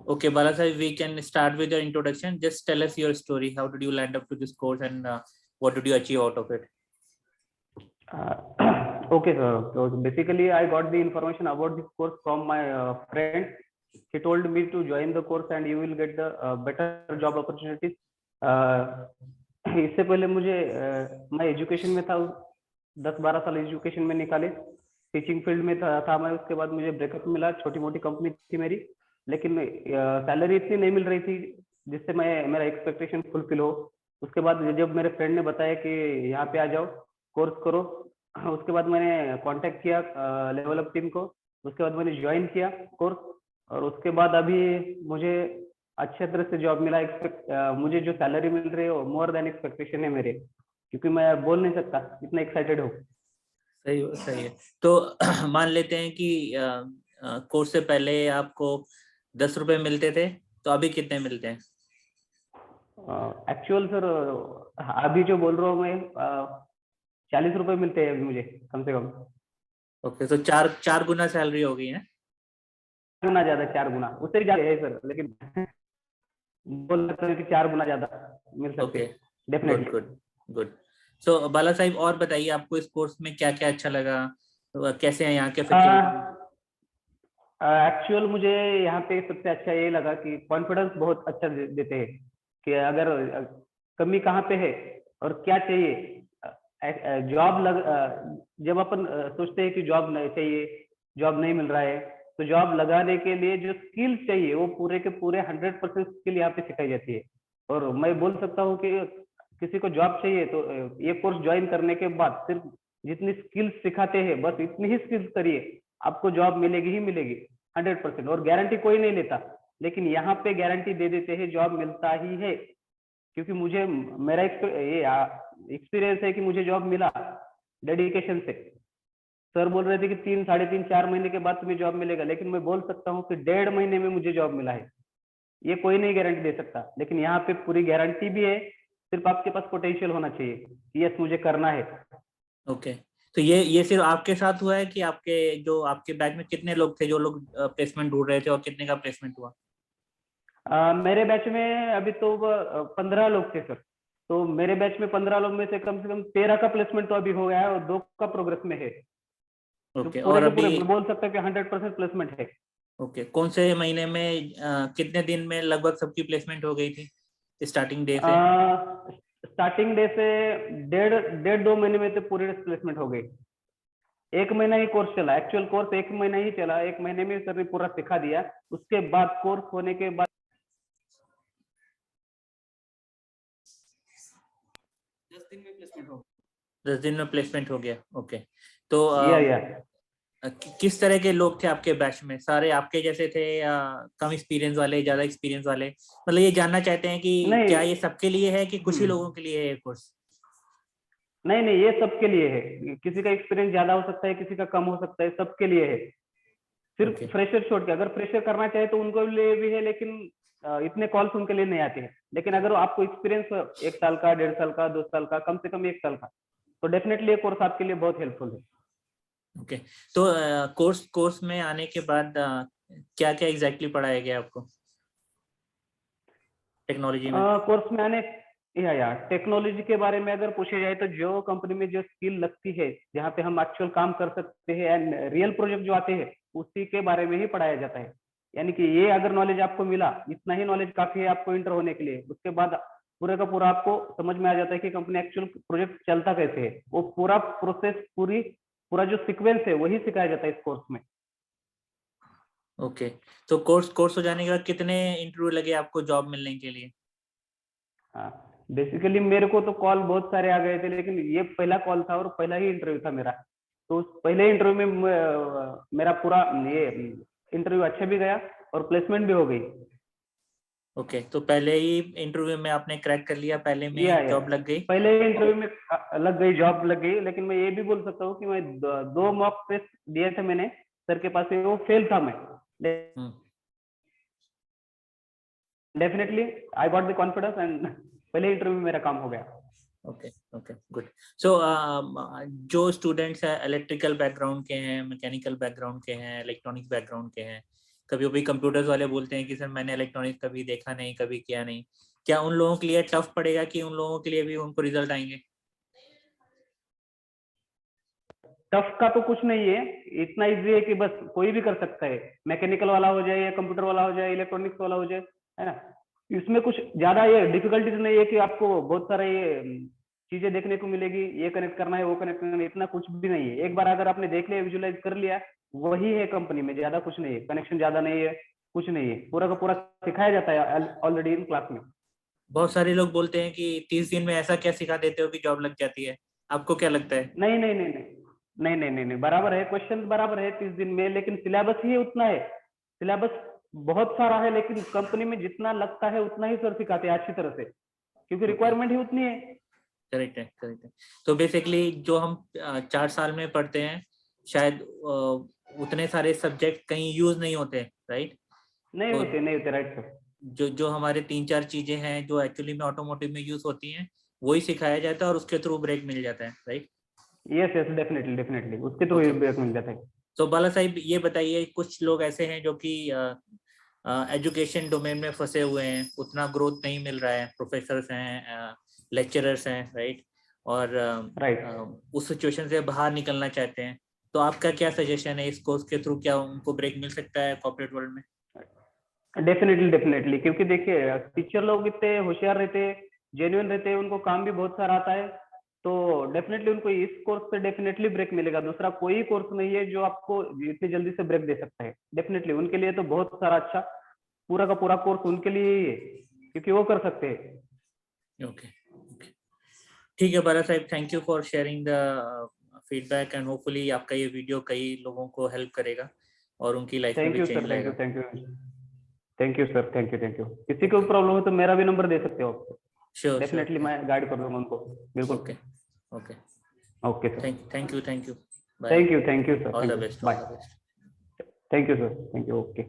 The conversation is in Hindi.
Okay, Bala sir, we can start with your introduction. Just tell us your story. How did you land up to this course, and what did you achieve out of it? Uh, okay, sir. So basically, I got the information about this course from my friend. He told me to join the course and you will get the better job opportunities. इससे पहले मुझे मैं एजुकेशन में था, 10-12 साल एजुकेशन में निकाले, टीचिंग फील्ड में था मैं। उसके बाद मुझे ब्रेकअप मिला, छोटी मोटी कंपनी थी मेरी, लेकिन सैलरी इतनी नहीं मिल रही थी जिससे मैं मेरा एक्सपेक्टेशन फुलफिल हो। उसके बाद जब मेरे फ्रेंड ने बताया कि यहाँ पे आ जाओ, कोर्स करो, उसके बाद मैंने कांटेक्ट किया लेवल अप टीम को। उसके बाद मैंने ज्वाइन किया कोर्स, और उसके बाद अभी मुझे अच्छे तरह से जॉब मिला। मुझे जो सैलरी मिल रही है वो मोर देन एक्सपेक्टेशन है मेरे, क्योंकि मैं बोल नहीं सकता, इतना एक्साइटेड हूँ। सही है। तो मान लेते हैं कि कोर्स से पहले आपको 10 रुपए मिलते थे, तो अभी कितने मिलते हैं? एक्चुअल सर, अभी जो बोल रहा हूँ मैं, 40 रुपए मिलते हैं अभी मुझे, कम से कम। ओके, तो चार गुना सैलरी हो गई है? गुना ज्यादा, 4 गुना, उससे ज्यादा है सर, लेकिन बोल सकते हैं कि 4 गुना ज्यादा मिल सकते हैं। Definitely. Good good. So Bala Sahib, और बताइए आपको इस कोर्स में क्या क्या अच्छा लगा, कैसे हैं यहाँ के फैकल्टी? एक्चुअल मुझे यहाँ पे सबसे अच्छा ये लगा कि कॉन्फिडेंस बहुत अच्छा देते हैं कि अगर कमी कहाँ पे है और क्या चाहिए। जब अपन सोचते हैं कि जॉब नहीं चाहिए, जॉब नहीं मिल रहा है, तो जॉब लगाने के लिए जो स्किल चाहिए वो पूरे के पूरे 100% स्किल यहाँ पे सिखाई जाती है। और मैं बोल सकता हूँ कि किसी को जॉब चाहिए तो ये कोर्स ज्वाइन करने के बाद सिर्फ जितनी स्किल्स सिखाते हैं, बस इतनी ही स्किल्स करिए, आपको जॉब मिलेगी ही मिलेगी 100%। और गारंटी कोई नहीं लेता, लेकिन यहाँ पे गारंटी दे देते हैं, जॉब मिलता ही है। क्योंकि मुझे मेरा एक्सपीरियंस है कि मुझे जॉब मिला डेडिकेशन से। सर बोल रहे थे कि 3, 3.5, 4 महीने के बाद तुम्हें जॉब मिलेगा, लेकिन मैं बोल सकता हूँ कि 1.5 महीने में मुझे जॉब मिला है। ये कोई नहीं गारंटी दे सकता, लेकिन यहाँ पे पूरी गारंटी भी है। सिर्फ आपके पास पोटेंशियल होना चाहिए, यस मुझे करना है। ओके, तो ये सिर्फ आपके साथ हुआ है कि आपके बैच में कितने लोग थे जो लोग प्लेसमेंट ढूंढ रहे थे, और कितने का प्लेसमेंट हुआ? मेरे बैच में अभी तो 15 लोग थे सर। तो मेरे बैच में 15 लोग में से कम 13 का प्लेसमेंट तो अभी हो गया है और 2 का प्रोग्रेस में है। तो ओके, पूरे और के अभी पूरे बोल सकते हैं कि 100% प्लेसमेंट है। ओके, कौन से महीने में कितने दिन में लगभग सबकी प्लेसमेंट हो गई थी स्टार्टिंग डे से? स्टार्टिंग डे से 1.5-2 महीने में तो पूरी प्लेसमेंट हो गई। 1 महीना ही कोर्स चला, एक्चुअल कोर्स 1 महीना ही चला। 1 महीने में सर ने पूरा सिखा दिया। उसके बाद कोर्स होने के बाद 10 दिन में प्लेसमेंट हो गया। 10 दिन में प्लेसमेंट हो गया। ओके, तो या किस तरह के लोग थे आपके बैच में? सारे आपके जैसे थे या कम एक्सपीरियंस वाले, ज्यादा एक्सपीरियंस वाले? मतलब ये जानना चाहते हैं कि नहीं। क्या ये सबके लिए है कि कुछ ही लोगों के लिए है ये कोर्स? नहीं नहीं, ये सबके लिए है। किसी का एक्सपीरियंस ज्यादा हो सकता है, किसी का कम हो सकता है, सबके लिए है। सिर्फ फ्रेशर छोड़ के, अगर फ्रेशर करना चाहे तो उनको लिए भी है, लेकिन इतने कॉल्स उनके लिए नहीं आते हैं। लेकिन अगर आपको एक्सपीरियंस 1 साल का, 1.5 साल का, 2 साल का, कम से कम 1 साल का, तो डेफिनेटली ये कोर्स आपके लिए बहुत हेल्पफुल है। ओके, तो कोर्स में आने के बाद क्या क्या एग्जैक्टली पढ़ाया गया आपको टेक्नोलॉजी में? कोर्स में आने या टेक्नोलॉजी के बारे में अगर पूछा जाए तो जो कंपनी में जो स्किल लगती है, जहाँ पे हम एक्चुअल काम कर सकते हैं एंड रियल प्रोजेक्ट जो आते हैं, उसी के बारे में ही पढ़ाया जाता है। यानी कि ये अगर नॉलेज आपको मिला, इतना ही नॉलेज काफी है आपको इंटर होने के लिए। उसके बाद पूरे का पूरा आपको समझ में आ जाता है कि कंपनी एक्चुअल प्रोजेक्ट चलता कैसे है। वो पूरा प्रोसेस, पूरा जो सीक्वेंस है वही सिखाया जाता है इस कोर्स में। ओके, तो कोर्स हो जाने के बाद कितने इंटरव्यू लगे आपको जॉब मिलने के लिए? हाँ, बेसिकली मेरे को तो कॉल बहुत सारे आ गए थे, लेकिन ये पहला कॉल था और पहला ही इंटरव्यू था मेरा। तो उस पहले इंटरव्यू में मेरा पूरा ये इंटरव्यू अच्छा भी गया और प्लेसमेंट भी हो गई। ओके, तो पहले ही इंटरव्यू में आपने क्रैक कर लिया, पहले में ही जॉब लग गई? पहले ही इंटरव्यू में लग गई, जॉब लग गई। लेकिन मैं ये भी बोल सकता हूँ कि मैं 2 मॉक टेस्ट दिए थे मैंने सर के पास से, वो फेल था मैं। Definitely I got the confidence and पहले इंटरव्यू में मेरा काम हो गया। Okay okay, good. सो जो स्टूडेंट्स हैं इलेक्ट्रिकल बैकग्राउंड के हैं, मैकेनिकल बैकग्राउंड के हैं, इलेक्ट्रॉनिक्स बैकग्राउंड के हैं, कभी कभी कंप्यूटर्स वाले बोलते हैं कि सर मैंने इलेक्ट्रॉनिक्स कभी देखा नहीं, कभी किया नहीं। क्या उन लोगों के लिए टफ पड़ेगा कि उन लोगों के लिए भी उनको रिजल्ट आएंगे? टफ का तो कुछ नहीं है, इतना इजी है कि बस कोई भी कर सकता है, मैकेनिकल वाला हो जाए या कंप्यूटर वाला हो जाए, इलेक्ट्रॉनिक्स वाला हो जाए, है ना। इसमें कुछ ज्यादा ये डिफिकल्टीज नहीं है कि आपको बहुत सारे ये चीजें देखने को मिलेगी, ये कनेक्ट करना है वो कनेक्ट करना है, इतना कुछ भी नहीं है। एक बार अगर आपने देख लिया, विजुलाइज कर लिया, वही है कंपनी में, ज्यादा कुछ नहीं है, कनेक्शन ज्यादा नहीं है, कुछ नहीं है, पूरा का पूरा सिखाया जाता है ऑलरेडी इन क्लास में। बहुत सारे लोग बोलते हैं कि 30 दिन में ऐसा क्या सिखा देते हो कि जॉब लग जाती है। आपको क्या लगता है? नहीं नहीं नहीं नहीं नहीं नहीं नहीं नहीं, बराबर है, क्वेश्चन बराबर है 30 दिन में, लेकिन सिलेबस ही उतना है, सिलेबस बहुत सारा है, लेकिन कंपनी में जितना लगता है उतना ही सर सिखाते हैं अच्छी तरह से, क्योंकि रिक्वायरमेंट ही उतनी है। करेक्ट है, करेक्ट है। तो बेसिकली जो हम 4 साल में पढ़ते हैं, शायद उतने सारे सब्जेक्ट कहीं यूज नहीं होते, राइट? नहीं तो होते, नहीं होते, राइट सर। जो जो हमारे 3-4 चीजें हैं जो एक्चुअली में ऑटोमोटिव में यूज होती हैं, वही सिखाया जाता है और उसके थ्रू ब्रेक मिल जाता है, right? Yes yes, definitely definitely, उसके तो ओके। ब्रेक मिल जाता है। तो बाला साहिब ये बताइए, कुछ लोग ऐसे हैं जो कि एजुकेशन डोमेन में फंसे हुए हैं, उतना ग्रोथ नहीं मिल रहा है, प्रोफेसर्स हैं, लेक्चरर्स हैं, राइट? और राइट, उस सिचुएशन से बाहर निकलना चाहते हैं, तो आपका क्या सजेशन है? इस कोर्स के थ्रू क्या उनको ब्रेक मिल सकता है कॉर्पोरेट वर्ल्ड में? डेफिनेटली डेफिनेटली, क्योंकि देखिए टीचर लोग इतने होशियार रहते हैं, जेन्युइन रहते हैं, उनको काम भी बहुत सारा आता है, तो डेफिनेटली उनको इस कोर्स से डेफिनेटली ब्रेक मिलेगा। दूसरा कोई कोर्स नहीं है जो आपको इतनी जल्दी से ब्रेक दे सकता है। डेफिनेटली उनके लिए तो बहुत सारा अच्छा, पूरा का पूरा कोर्स उनके लिए ही है, क्योंकि वो कर सकते हैं। ओके, ठीक है Bala Sahib, thank you for sharing the feedback and hopefully आपका ये वीडियो कई लोगों को हेल्प करेगा और उनकी लाइफ में थैंक भी you change sir, thank you, लाएगा। Thank you, thank you sir, thank you, thank you. किसी को ओके, प्रॉब्लम हो तो मेरा भी नंबर दे सकते हो आप, श्योर श्योर, डेफिनेटली मैं गाइड कर दूंगा उनको, बिल्कुल। Okay okay, okay sir, thank you, bye, thank you sir, all thank the you, best, all bye. The best. Thank you sir, thank you, okay.